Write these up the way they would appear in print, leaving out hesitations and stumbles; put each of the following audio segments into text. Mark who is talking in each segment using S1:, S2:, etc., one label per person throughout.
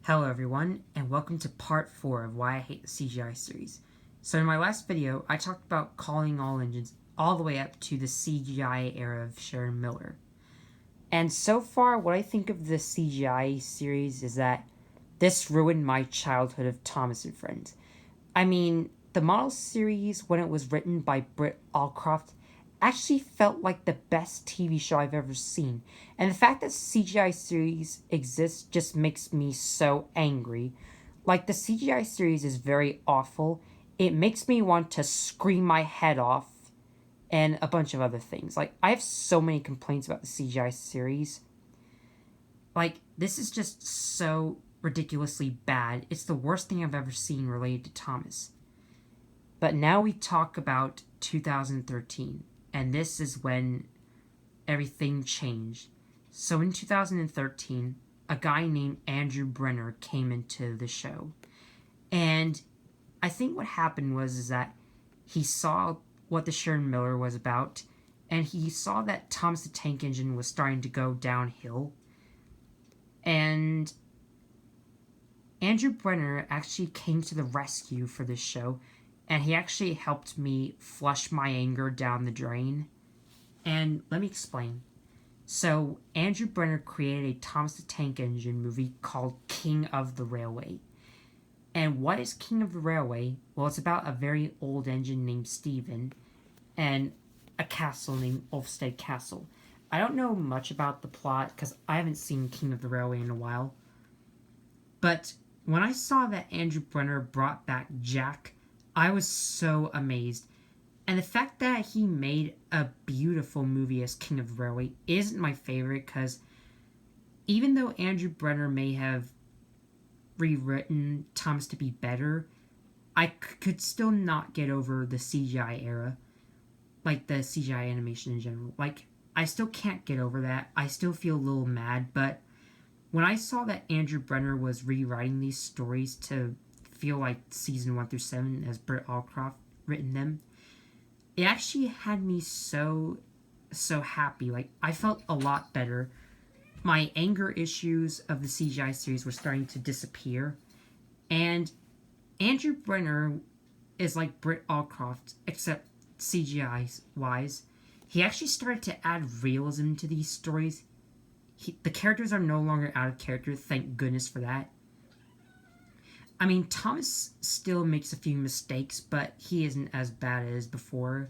S1: Hello everyone, and welcome to part 4 of why I hate the CGI series. So in my last video, I talked about calling all engines all the way up to the CGI era of Sharon Miller. And so far, what I think of the CGI series is that this ruined my childhood of Thomas and Friends. I mean, the model series, when it was written by Britt Allcroft, actually felt like the best TV show I've ever seen. And the fact that CGI series exists just makes me so angry. Like, the CGI series is very awful. It makes me want to scream my head off and a bunch of other things. Like, I have so many complaints about the CGI series. Like, this is just so ridiculously bad. It's the worst thing I've ever seen related to Thomas. But now we talk about 2013, and this is when everything changed. So in 2013, a guy named Andrew Brenner came into the show. And I think what happened was that he saw what the Sharon Miller was about, and he saw that Thomas the Tank Engine was starting to go downhill. And Andrew Brenner actually came to the rescue for this show, and he actually helped me flush my anger down the drain. And let me explain. So, Andrew Brenner created a Thomas the Tank Engine movie called King of the Railway. And what is King of the Railway? Well, it's about a very old engine named Stephen and a castle named Ulfstead Castle. I don't know much about the plot because I haven't seen King of the Railway in a while. But when I saw that Andrew Brenner brought back Jack, I was so amazed. And the fact that he made a beautiful movie as King of the Railway isn't my favorite because even though Andrew Brenner may have rewritten Thomas to be better, I could still not get over the CGI era. Like the CGI animation in general. Like, I still can't get over that. I still feel a little mad, but when I saw that Andrew Brenner was rewriting these stories to feel like season 1 through 7 as Britt Allcroft written them, it actually had me so happy. Like, I felt a lot better. My anger issues of the CGI series were starting to disappear, and Andrew Brenner is like Britt Allcroft, except CGI wise. He actually started to add realism to these stories. The characters are no longer out of character, thank goodness for that. I mean, Thomas still makes a few mistakes, but he isn't as bad as before.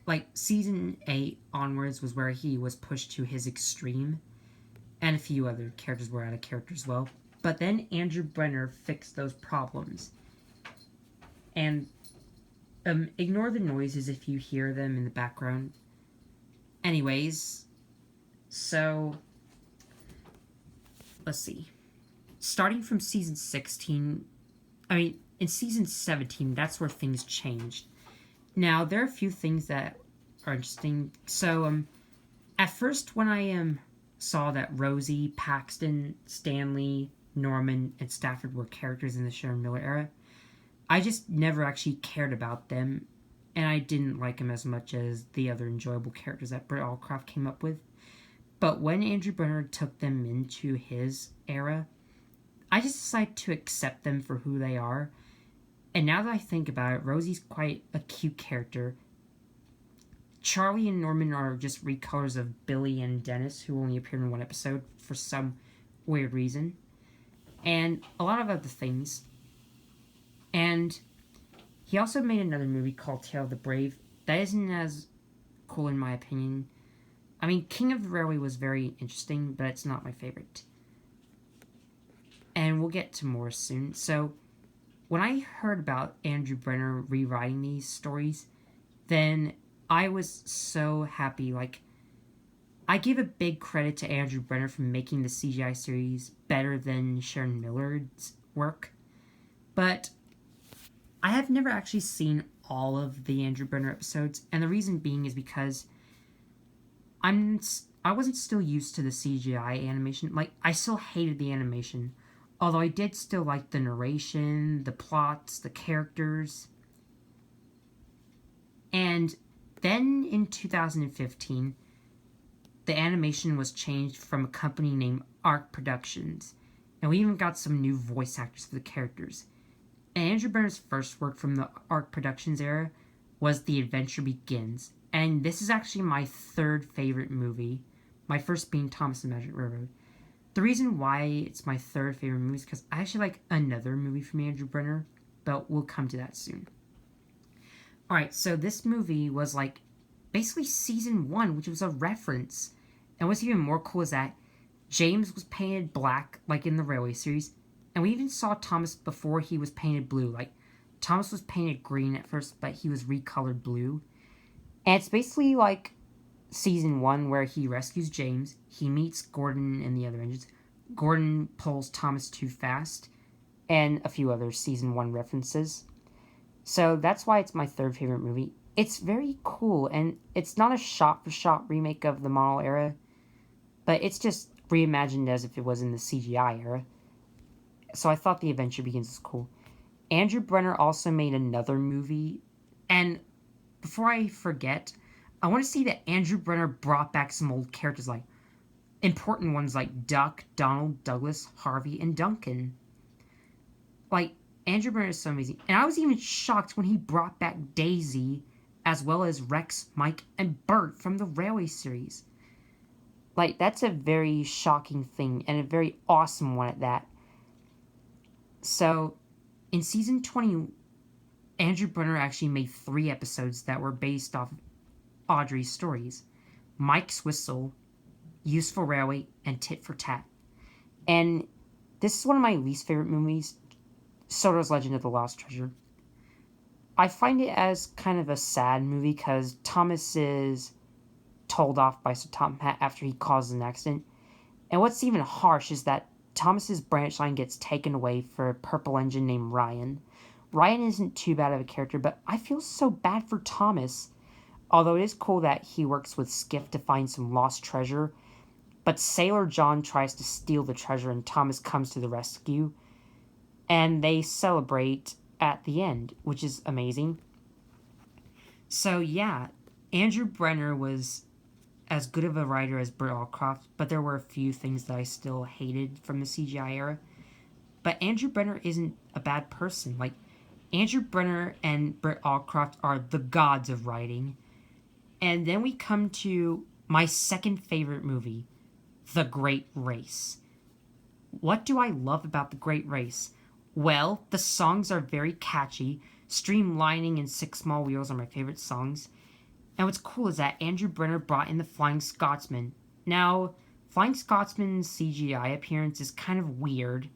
S1: Like, season 8 onwards was where he was pushed to his extreme, and a few other characters were out of character as well. But then Andrew Brenner fixed those problems. And ignore the noises if you hear them in the background. Anyways, so let's see. Starting from season 16, in season 17, that's where things changed. Now, there are a few things that are interesting. So, at first, when I saw that Rosie, Paxton, Stanley, Norman, and Stafford were characters in the Sharon Miller era, I just never actually cared about them, and I didn't like them as much as the other enjoyable characters that Britt Allcroft came up with. But when Andrew Brenner took them into his era, I just decided to accept them for who they are. And now that I think about it, Rosie's quite a cute character. Charlie and Norman are just recolors of Billy and Dennis, who only appeared in one episode for some weird reason. And a lot of other things. And he also made another movie called Tale of the Brave that isn't as cool in my opinion. I mean, King of the Railway was very interesting, but it's not my favorite. And we'll get to more soon. So, when I heard about Andrew Brenner rewriting these stories, then I was so happy. Like, I give a big credit to Andrew Brenner for making the CGI series better than Sharon Miller's work. But I have never actually seen all of the Andrew Brenner episodes, and the reason being is because I wasn't still used to the CGI animation. Like, I still hated the animation, although I did still like the narration, the plots, the characters. And then in 2015, the animation was changed from a company named Arc Productions, And we even got some new voice actors for the characters. And Andrew Brenner's first work from the ARC Productions era was The Adventure Begins. And this is actually my third favorite movie, my first being Thomas the Magic Railroad. The reason why it's my third favorite movie is because I actually like another movie from Andrew Brenner, but we'll come to that soon. Alright, so this movie was like basically season 1, which was a reference. And what's even more cool is that James was painted black, like in the Railway series, and we even saw Thomas before he was painted blue. Like, Thomas was painted green at first, but he was recolored blue. And it's basically like season 1 where he rescues James, he meets Gordon and the other engines. Gordon pulls Thomas too fast, and a few other season 1 references. So that's why it's my third favorite movie. It's very cool, and it's not a shot-for-shot remake of the model era, but it's just reimagined as if it was in the CGI era. So I thought The Adventure Begins was cool. Andrew Brenner also made another movie, and before I forget, I want to say that Andrew Brenner brought back some old characters, like important ones like Duck, Donald, Douglas, Harvey, and Duncan. Like, Andrew Brenner is so amazing. And I was even shocked when he brought back Daisy, as well as Rex, Mike, and Bert from the Railway series. Like, that's a very shocking thing, and a very awesome one at that. So, in season 20, Andrew Brenner actually made 3 episodes that were based off Audrey's stories: Mike's Whistle, Useful Railway, and Tit for Tat. And this is one of my least favorite movies, Soda's Legend of the Lost Treasure. I find it as kind of a sad movie because Thomas is told off by Sir Topham Hatt after he causes an accident. And what's even harsh is that Thomas's branch line gets taken away for a purple engine named Ryan. Ryan isn't too bad of a character, but I feel so bad for Thomas. Although it is cool that he works with Skiff to find some lost treasure, but Sailor John tries to steal the treasure and Thomas comes to the rescue, and they celebrate at the end, which is amazing. So yeah, Andrew Brenner was as good of a writer as Burt Allcroft, but there were a few things that I still hated from the CGI era. But Andrew Brenner isn't a bad person. Like, Andrew Brenner and Burt Allcroft are the gods of writing. And then we come to my second favorite movie, The Great Race. What do I love about The Great Race? Well, the songs are very catchy. Streamlining and Six Small Wheels are my favorite songs. And what's cool is that Andrew Brenner brought in the Flying Scotsman. Now, Flying Scotsman's CGI appearance is kind of weird.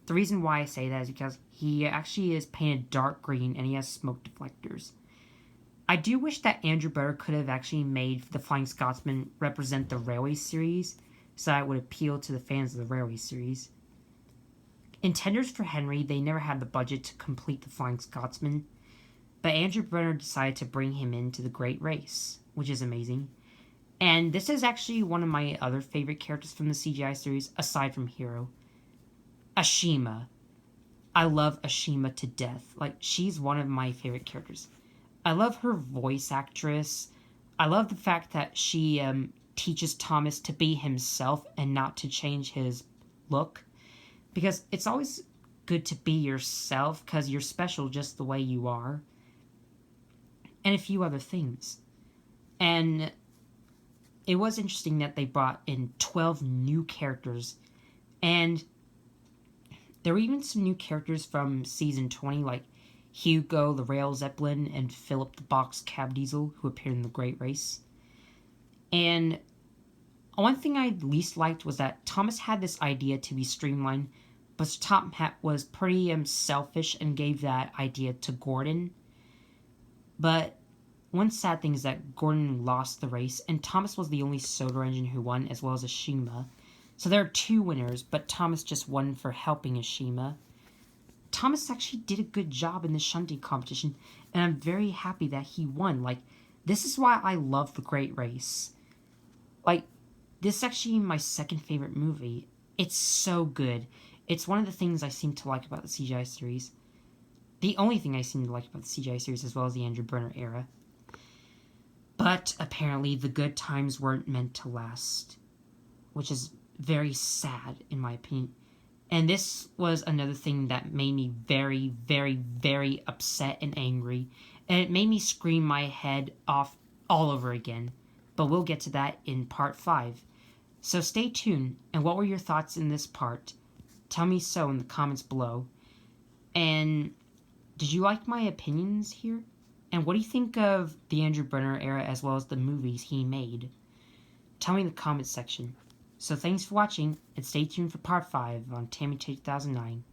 S1: The reason why I say that is because he actually is painted dark green and he has smoke deflectors. I do wish that Andrew Brenner could have actually made the Flying Scotsman represent the Railway series, so that it would appeal to the fans of the Railway series. In Tenders for Henry, they never had the budget to complete the Flying Scotsman, but Andrew Brenner decided to bring him into The Great Race, which is amazing. And this is actually one of my other favorite characters from the CGI series, aside from Hero. Ashima. I love Ashima to death. Like, she's one of my favorite characters. I love her voice actress. I love the fact that she teaches Thomas to be himself and not to change his look. Because it's always good to be yourself because you're special just the way you are. And a few other things. And it was interesting that they brought in 12 new characters. And there were even some new characters from season 20, like Hugo the Rail Zeppelin and Philip the Box Cab Diesel, who appeared in The Great Race. And one thing I least liked was that Thomas had this idea to be streamlined, but Topham Hatt was pretty selfish and gave that idea to Gordon. But one sad thing is that Gordon lost the race, and Thomas was the only Soda engine who won, as well as Ashima. So there are 2 winners, but Thomas just won for helping Ashima. Thomas actually did a good job in the shunting competition, and I'm very happy that he won. Like, this is why I love The Great Race. Like, this is actually my second favorite movie. It's so good. It's one of the things I seem to like about the CGI series. The only thing I seem to like about the CGI series, as well as the Andrew Brenner era. But apparently the good times weren't meant to last, which is very sad in my opinion. And this was another thing that made me very, very, very upset and angry. And it made me scream my head off all over again. But we'll get to that in part 5. So stay tuned. And what were your thoughts in this part? Tell me so in the comments below. And did you like my opinions here? And what do you think of the Andrew Brenner era as well as the movies he made? Tell me in the comments section. So thanks for watching, and stay tuned for part 5 on Tammy 2009.